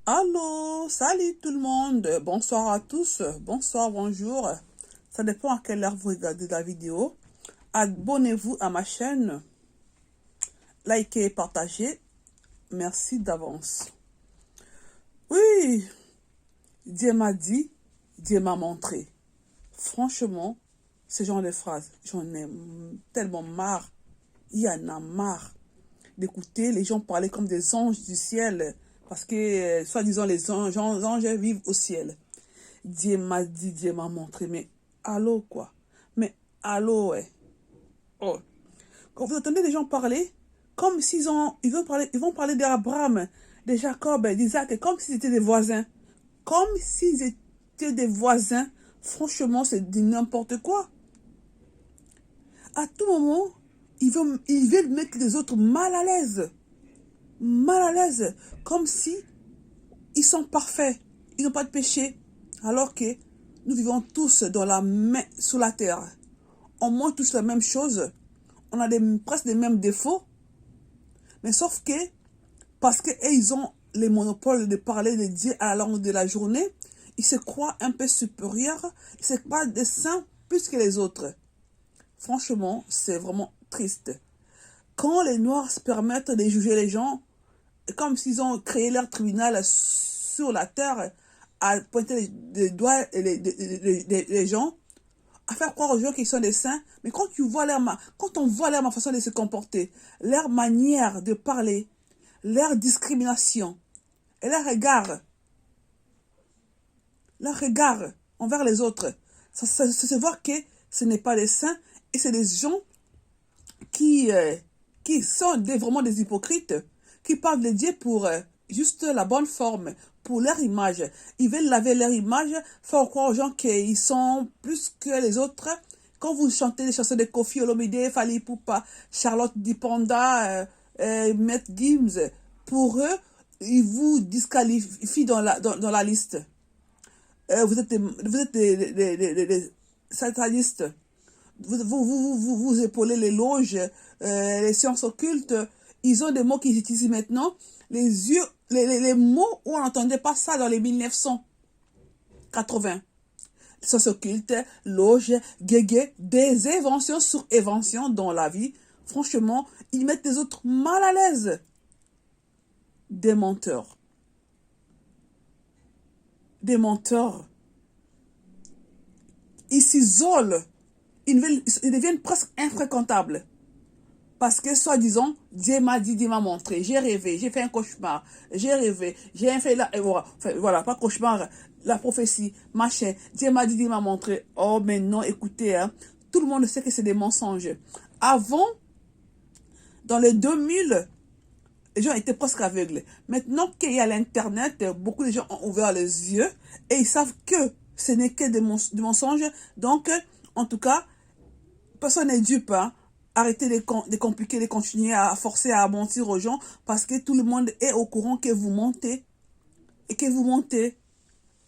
Allô, salut tout le monde, bonsoir à tous, bonsoir, bonjour. Ça dépend à quelle heure vous regardez la vidéo. Abonnez-vous à ma chaîne, likez et partagez. Merci d'avance. Oui, Dieu m'a dit, Dieu m'a montré. Franchement, ce genre de phrases, j'en ai tellement marre. Il y en a marre d'écouter les gens parler comme des anges du ciel. Parce que, soi-disant, les anges vivent au ciel. Dieu m'a dit, Dieu m'a montré. Mais allô, quoi? Mais allô, ouais. Oh. Quand vous entendez les gens parler, comme ils vont parler d'Abraham, de Jacob, d'Isaac, comme s'ils étaient des voisins. Comme s'ils étaient des voisins. Franchement, c'est du n'importe quoi. À tout moment, ils veulent mettre les autres mal à l'aise. Mal à l'aise. Comme si ils sont parfaits. Ils n'ont pas de péché. Alors que nous vivons tous dans la main, sous la terre. On mange tous la même chose. On a presque les mêmes défauts. Mais sauf que, parce qu'ils ont les monopoles de parler de Dieu à la langue de la journée, ils se croient un peu supérieurs. Ils se croient des saints plus que les autres. Franchement, c'est vraiment triste. Quand les Noirs se permettent de juger les gens, comme s'ils ont créé leur tribunal sur la terre, à pointer les doigts les gens, à faire croire aux gens qu'ils sont des saints, mais quand on voit leur façon de se comporter, leur manière de parler, leur discrimination, et leur regard envers les autres, ça se voit que ce n'est pas des saints, et c'est des gens qui sont vraiment des hypocrites, qui parlent de Dieu pour juste la bonne forme, pour leur image. Ils veulent laver leur image, faire croire aux gens qu'ils sont plus que les autres. Quand vous chantez les chansons de Koffi Olomide, Fally Ipupa, Charlotte Dipanda, Maître Gims, pour eux, ils vous disqualifient dans la liste. Vous êtes des satanistes. Vous épaulez les loges, les sciences occultes. Ils ont des mots qu'ils utilisent maintenant. Les mots où on n'entendait pas ça dans les 1980. Sciences occultes, loges, guégué, des inventions sur inventions dans la vie. Franchement, ils mettent les autres mal à l'aise. Des menteurs. Des menteurs. Ils s'isolent. Ils deviennent presque infréquentables. Parce que, soi-disant, Dieu m'a dit, Dieu m'a montré. J'ai rêvé, j'ai fait un cauchemar. J'ai rêvé, j'ai fait la... Voilà, pas cauchemar, la prophétie, machin. Dieu m'a dit, Dieu m'a montré. Oh, mais non, écoutez, hein, tout le monde sait que c'est des mensonges. Avant, dans les 2000, les gens étaient presque aveugles. Maintenant qu'il y a l'Internet, beaucoup de gens ont ouvert les yeux et ils savent que ce n'est que des mensonges. Donc, en tout cas, personne n'est dupe, hein. Arrêtez de compliquer, de continuer à forcer à mentir aux gens parce que tout le monde est au courant que vous mentez. Et que vous mentez,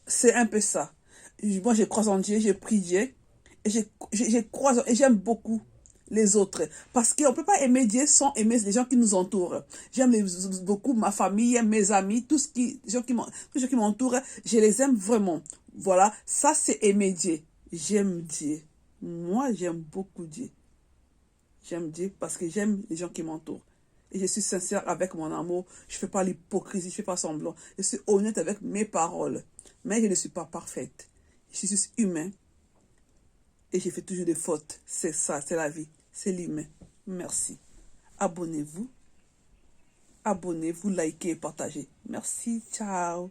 c'est un peu ça. Moi, je crois en Dieu, je prie Dieu. Et je crois et j'aime beaucoup les autres. Parce qu'on ne peut pas aimer Dieu sans aimer les gens qui nous entourent. J'aime beaucoup ma famille, mes amis, les gens qui m'entourent. Je les aime vraiment. Voilà, ça c'est aimer Dieu. J'aime Dieu. Moi, j'aime beaucoup Dieu. J'aime Dieu parce que j'aime les gens qui m'entourent. Et je suis sincère avec mon amour. Je ne fais pas l'hypocrisie, je ne fais pas semblant. Je suis honnête avec mes paroles. Mais je ne suis pas parfaite. Je suis juste humain. Et je fais toujours des fautes. C'est ça, c'est la vie. C'est l'humain. Merci. Abonnez-vous. Abonnez-vous, likez et partagez. Merci. Ciao.